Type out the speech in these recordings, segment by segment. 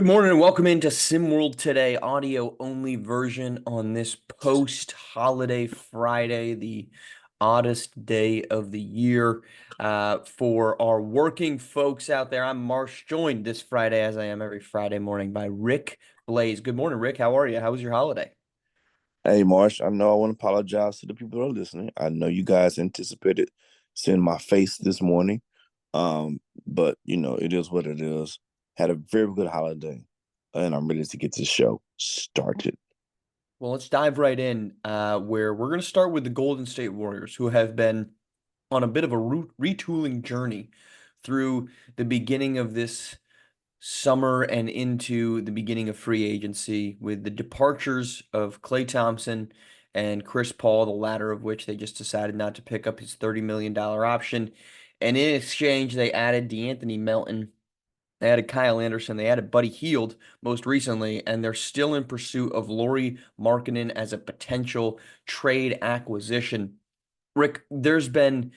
Good morning and welcome into SimWorld today, audio only version on this post-holiday Friday, the oddest day of the year. For our working folks out there, I'm Marsh, joined this Friday, as I am every Friday morning, by Rick Blaze. Good morning, Rick. How are you? How was your holiday? Hey, Marsh, I know I want to apologize to the people that are listening. I know you guys anticipated seeing my face this morning. But it is what it is. Had a very good holiday, and I'm ready to get this show started. Well, let's dive right in, where we're going to start with the Golden State Warriors, who have been on a bit of a retooling journey through the beginning of this summer and into the beginning of free agency with the departures of Klay Thompson and Chris Paul, the latter of which they just decided not to pick up his $30 million option. And in exchange, they added DeAnthony Melton. They added Kyle Anderson. They added Buddy Hield most recently, and they're still in pursuit of Lauri Markkanen as a potential trade acquisition. Rick, there's been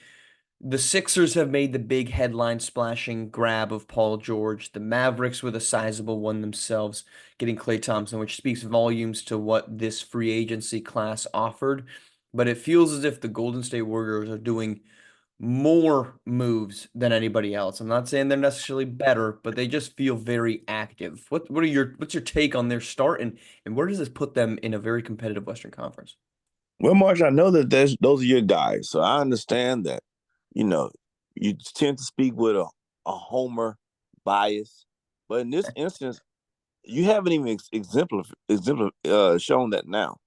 the Sixers have made the big headline splashing grab of Paul George. The Mavericks with a sizable one themselves, getting Klay Thompson, which speaks volumes to what this free agency class offered. But it feels as if the Golden State Warriors are doing more moves than anybody else. I'm not saying they're necessarily better, but they just feel very active. What's your take on their start and where does this put them in a very competitive Western Conference? Well, Marsh, I know that those are your guys, so I understand that. You know, you tend to speak with a homer bias, but in this instance, you haven't even shown that now.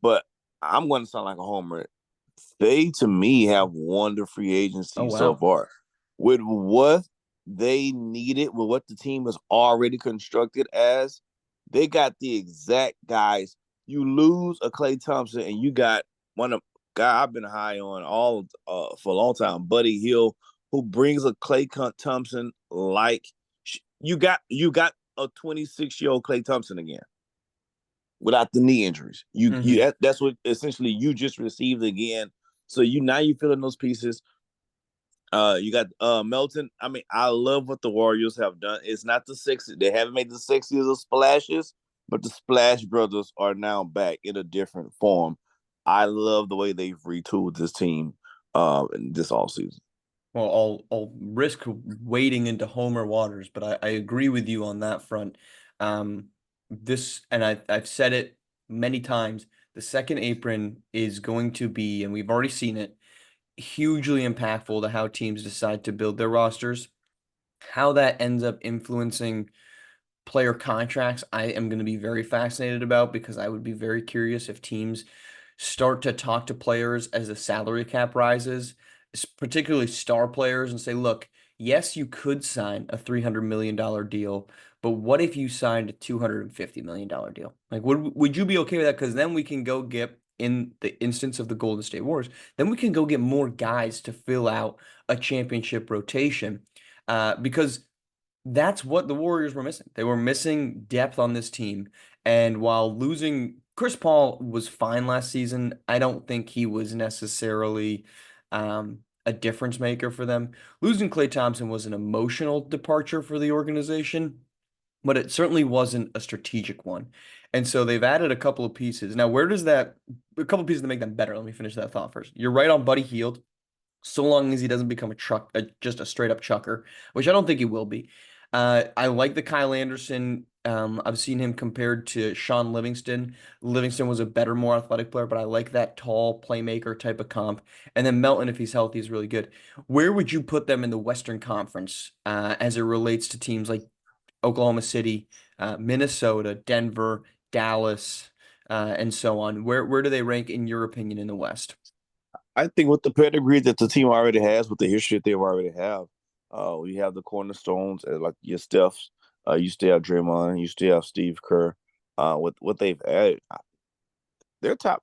But I'm going to sound like a homer. They, to me, have won the free Oh agency so wow. far with what they needed, with what the team is already constructed as. They got the exact guys. You lose a Klay Thompson, and you got one of guy I've been high on all for a long time, Buddy Hill, who brings a Klay Thompson like you got a 26-year-old Klay Thompson again without the knee injuries. Hmm. That's what essentially you just received again. So you filling those pieces. You got Melton. I mean, I love what the Warriors have done. It's not the sexy. They haven't made the sexiest of splashes, but the Splash Brothers are now back in a different form. I love the way they've retooled this team in this all season. Well, I'll risk wading into Homer waters, but I agree with you on that front. This and I've said it many times. The second apron is going to be, and we've already seen it, hugely impactful to how teams decide to build their rosters. How that ends up influencing player contracts, I am going to be very fascinated about because I would be very curious if teams start to talk to players as the salary cap rises, particularly star players, and say, look, yes, you could sign a $300 million deal, but what if you signed a $250 million deal? Like, would you be okay with that? Because then we can go get, in the instance of the Golden State Warriors, then we can go get more guys to fill out a championship rotation. Because that's what the Warriors were missing. They were missing depth on this team. And while losing Chris Paul was fine last season, I don't think he was necessarily a difference maker for them. Losing Klay Thompson was an emotional departure for the organization, but it certainly wasn't a strategic one. And so they've added a couple of pieces. Now, a couple of pieces to make them better. Let me finish that thought first. You're right on Buddy Hield, so long as he doesn't become just a straight up chucker, which I don't think he will be. I like the Kyle Anderson. I've seen him compared to Sean Livingston. Livingston was a better, more athletic player, but I like that tall playmaker type of comp. And then Melton, if he's healthy, is really good. Where would you put them in the Western Conference as it relates to teams like Oklahoma City, Minnesota, Denver, Dallas, and so on? Where do they rank in your opinion in the West? I think with the pedigree that the team already has, with the history that they already have, we have the cornerstones like your Steph's. You still have Draymond. You still have Steve Kerr. With what they've added, they're top.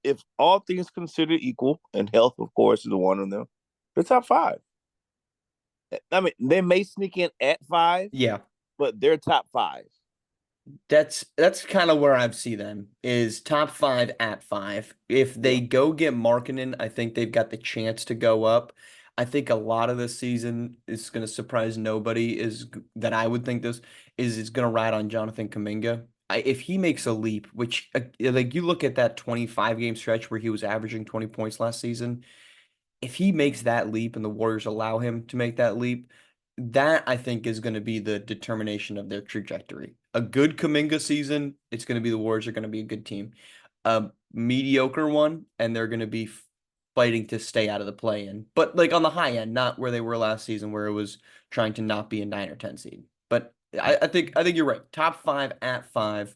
If all things considered equal, and health, of course, is one of them, they're top five. I mean, they may sneak in at five, Yeah. but they're top five. That's kind of where I see them is top five at five. If Yeah. they go get Markkinen, I think they've got the chance to go up. I think a lot of this season is going to surprise nobody. That I would think this is it's going to ride on Jonathan Kuminga. If he makes a leap, which like you look at that 25 game stretch where he was averaging 20 points last season, if he makes that leap and the Warriors allow him to make that leap, that I think is going to be the determination of their trajectory. A good Kuminga season, it's going to be the Warriors are going to be a good team. A mediocre one, and they're going to be fighting to stay out of the play-in. But like on the high end, not where they were last season, where it was trying to not be a 9 or 10 seed. But I think you're right. Top five at five.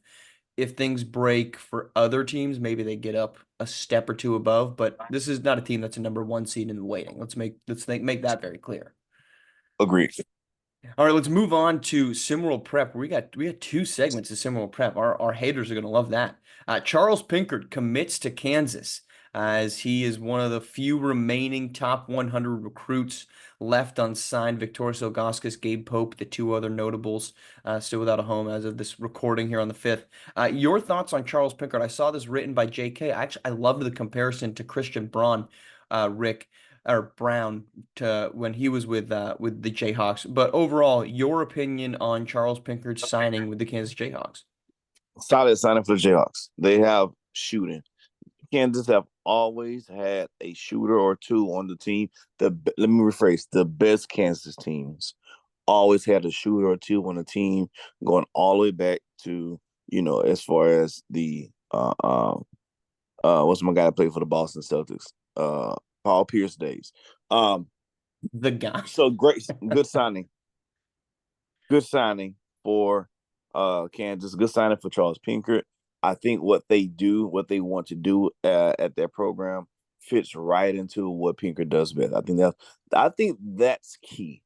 If things break for other teams, maybe they get up a step or two above. But this is not a team that's a number one seed in the waiting. Let's make that very clear. Agreed. All right, let's move on to SimWorld Prep. We got two segments of SimWorld Prep. Our haters are gonna love that. Charles Pinkard commits to Kansas as he is one of the few remaining top 100 recruits left unsigned. Victorious Ilgauskas, Gabe Pope, the two other notables, still without a home as of this recording here on the 5th. Your thoughts on Charles Pinkard? I saw this written by JK. I loved the comparison to Christian Braun, Rick or Brown to when he was with the Jayhawks. But overall, your opinion on Charles Pinkard's signing with the Kansas Jayhawks? Solid signing for the Jayhawks. They have shooting. Kansas have always had a shooter or two on the team. Let me rephrase: the best Kansas teams always had a shooter or two on the team, going all the way back to as far as the what's my guy that played for the Boston Celtics, Paul Pierce days. Um, The guy. so great, good signing for Kansas. Good signing for Charles Pinkard. I think what they want to do at their program fits right into what Pinkard does best. I think that's key.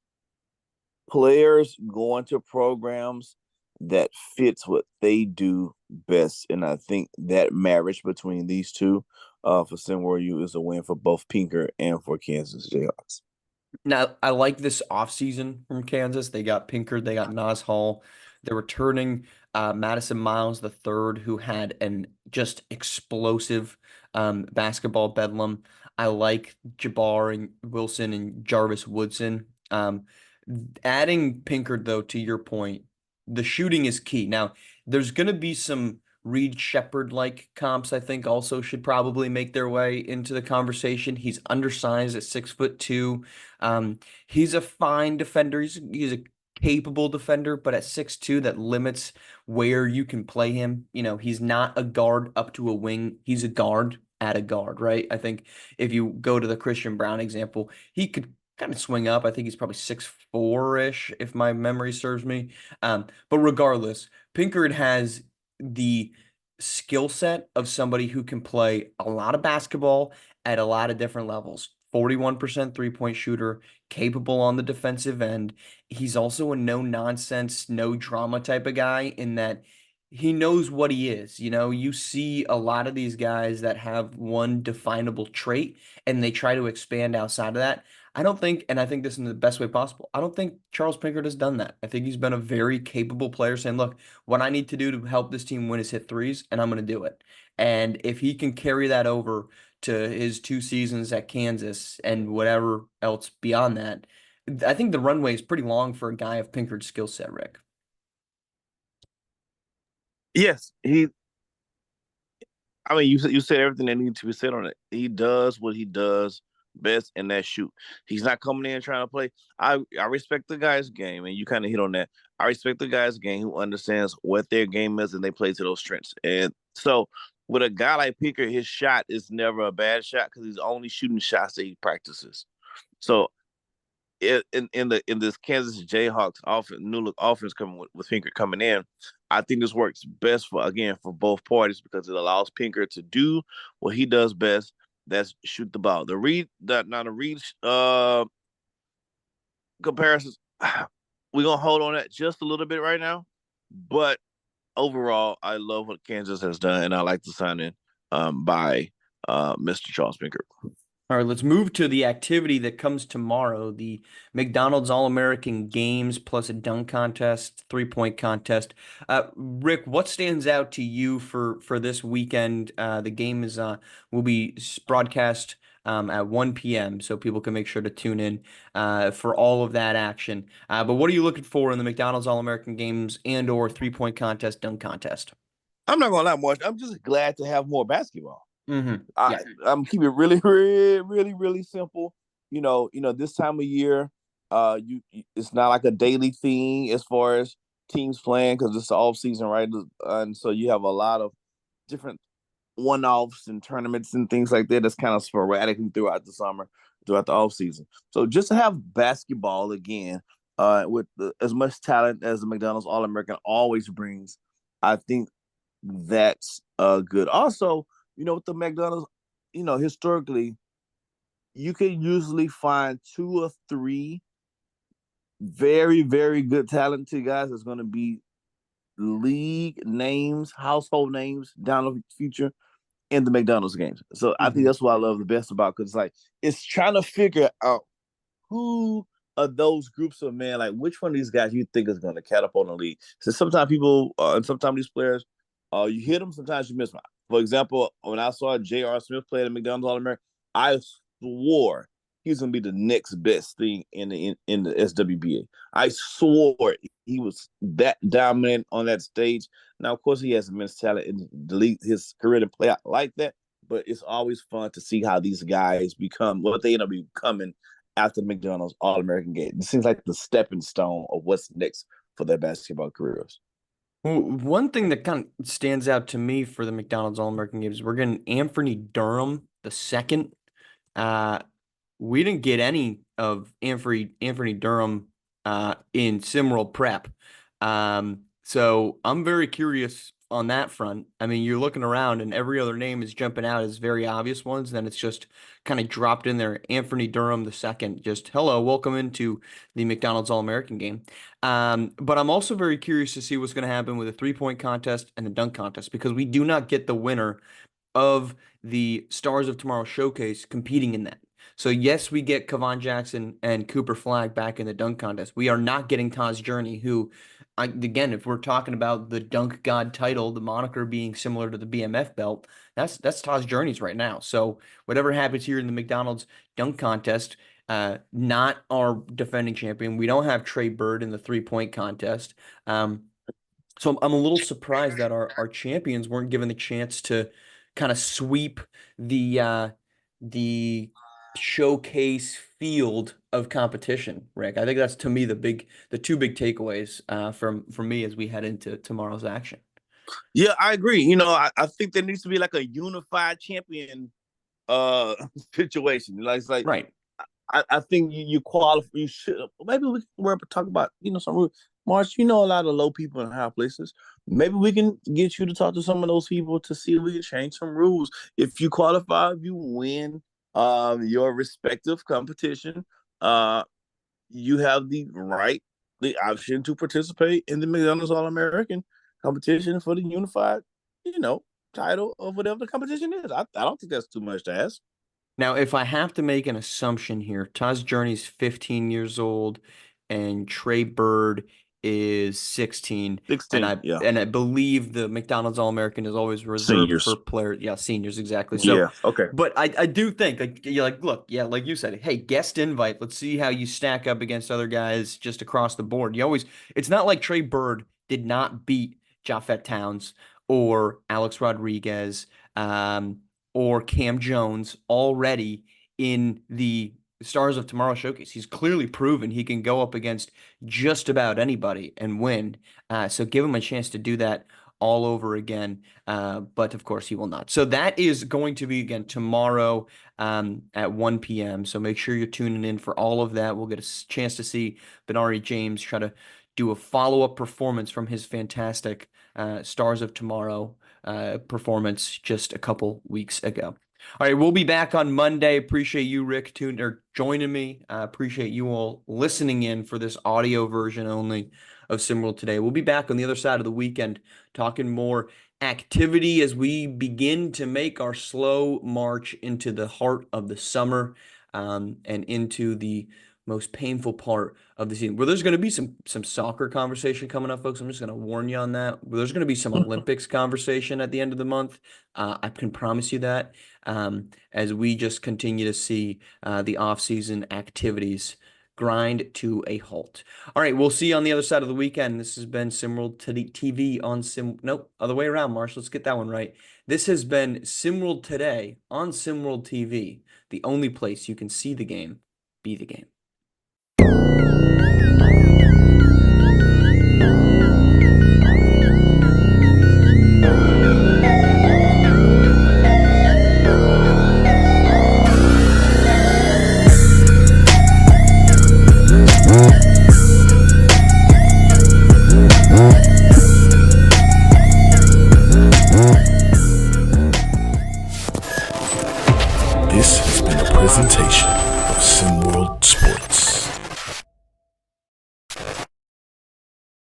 Players going to programs that fits what they do best, and I think that marriage between these two for SimWorld U is a win for both Pinkard and for Kansas Jayhawks. Now, I like this offseason from Kansas. They got Pinkard, they got Nas Hall. They're returning Madison Miles the third, who had an just explosive basketball bedlam. I like Jabbar and Wilson and Jarvis Woodson. Adding Pinkard, though, to your point, the shooting is key. Now, there's going to be some Reed Shepherd-like comps, I think, also should probably make their way into the conversation. He's undersized at 6'2". He's a fine defender. He's a capable defender, but at 6'2", that limits where you can play him. He's not a guard up to a wing. He's a guard at a guard, right? I think if you go to the Christian Braun example, he could kind of swing up. I think he's probably 6'4"-ish, if my memory serves me. But regardless, Pinkard has the skill set of somebody who can play a lot of basketball at a lot of different levels. 41% three-point shooter, capable on the defensive end. He's also a no-nonsense, no-drama type of guy in that he knows what he is. You see a lot of these guys that have one definable trait and they try to expand outside of that. I don't think, and I think this in the best way possible, I don't think Charles Pinkard has done that. I think he's been a very capable player saying, look, what I need to do to help this team win is hit threes, and I'm going to do it. And if he can carry that over to his 2 seasons at Kansas and whatever else beyond that, I think the runway is pretty long for a guy of Pinkard's skill set, Rick. Yes, he. I mean, you said everything that needs to be said on it. He does what he does best, and that shoot. He's not coming in trying to play. I respect the guy's game, and you kind of hit on that. I respect the guy's game who understands what their game is, and they play to those strengths. And so, with a guy like Pickard, his shot is never a bad shot because he's only shooting shots that he practices. So in this Kansas Jayhawks offense, new look offense coming with Pinkard coming in, I think this works best for both parties because it allows Pinkard to do what he does best. That's shoot the ball. The Reed comparisons, we're gonna hold on that just a little bit right now. But overall, I love what Kansas has done, and I like the signing by Mr. Charles Pinkard. All right, let's move to the activity that comes tomorrow, the McDonald's All-American Games plus a dunk contest, three-point contest. Rick, what stands out to you for this weekend? The game will be broadcast at 1 p.m. So people can make sure to tune in for all of that action. But what are you looking for in the McDonald's All-American Games and/or three-point contest, dunk contest? I'm not gonna lie, March. I'm just glad to have more basketball. Yeah. I'm keeping it really, really, really, really simple. This time of year, it's not like a daily thing as far as teams playing because it's the off season, right? And so you have a lot of different one-offs and tournaments and things like that. That's kind of sporadically throughout the summer, throughout the off season. So just to have basketball again, with as much talent as the McDonald's All American always brings, I think that's good. Also, with the McDonald's, historically, you can usually find two or three very, very good talented guys that's going to be league names, household names down the future in the McDonald's games. So I think that's what I love the best about because it's trying to figure out who of those groups of men, like which one of these guys you think is going to catapult in the league. So sometimes people and sometimes these players, you hit them, sometimes you miss them. For example, when I saw J.R. Smith play at McDonald's All American, I swore he's going to be the next best thing in the SWBA. I swore he was that dominant on that stage. Now, of course, he has immense talent in the league, his career to play out like that. But it's always fun to see how these guys become what they end up becoming after McDonald's All American game. It seems like the stepping stone of what's next for their basketball careers. Well, one thing that kind of stands out to me for the McDonald's All-American Games, we're getting Anthony Durham the second. Uh, we didn't get any of Anthony Durham in SimWorld Prep. So I'm very curious on that front. I mean, you're looking around and every other name is jumping out as very obvious ones. Then it's just kind of dropped in there. Anthony Durham the second. Just hello, welcome into the McDonald's All-American Game. But I'm also very curious to see what's going to happen with the three-point contest and the dunk contest because we do not get the winner of the Stars of Tomorrow showcase competing in that. So yes, we get Kevon Jackson and Cooper Flagg back in the dunk contest. We are not getting Taj Journey, who, again, if we're talking about the dunk god title, the moniker being similar to the BMF belt, that's Taj Journey's right now. So whatever happens here in the McDonald's dunk contest, not our defending champion. We don't have Trey Bird in the three-point contest. So I'm a little surprised that our champions weren't given the chance to kind of sweep the showcase field of competition, Rick. I think that's to me the two big takeaways from me as we head into tomorrow's action. Yeah, I agree. I think there needs to be like a unified champion situation. Like it's like Right. I think you qualify. You should maybe we can talk about some rules. March, a lot of low people in high places. Maybe we can get you to talk to some of those people to see if we can change some rules. If you qualify, if you win your respective competition, you have the option to participate in the McDonald's All American competition for the unified, title of whatever the competition is. I don't think that's too much to ask. Now, if I have to make an assumption here, Taz Journey's 15 years old and Trey Bird is 16. And 16, yeah. I believe the McDonald's All-American is always reserved Seniors. for players. Yeah, seniors, exactly. So, Yeah, okay. but I do think like you're like, look, yeah, like you said, hey, guest invite. Let's see how you stack up against other guys just across the board. It's not like Trey Bird did not beat Japhett Towns or Alex Rodriguez. Or Cam Jones already in the Stars of Tomorrow showcase. He's clearly proven he can go up against just about anybody and win. So give him a chance to do that all over again. But of course, he will not. So that is going to be again tomorrow at 1 p.m. So make sure you're tuning in for all of that. We'll get a chance to see Benari James try to do a follow-up performance from his fantastic Stars of Tomorrow performance just a couple weeks ago. All right, we'll be back on Monday. Appreciate you, Rick, joining me. Appreciate you all listening in for this audio version only of SimWorld today. We'll be back on the other side of the weekend talking more activity as we begin to make our slow march into the heart of the summer and into the most painful part of the season. Well, there's going to be some soccer conversation coming up, folks. I'm just going to warn you on that. There's going to be some Olympics conversation at the end of the month. I can promise you that. As we just continue to see the off-season activities grind to a halt. All right, we'll see you on the other side of the weekend. This has been SimWorld TV on Nope, other way around, Marsh. Let's get that one right. This has been SimWorld Today on SimWorld TV, the only place you can see the game, be the game. This has been a presentation of SimWorld Sports.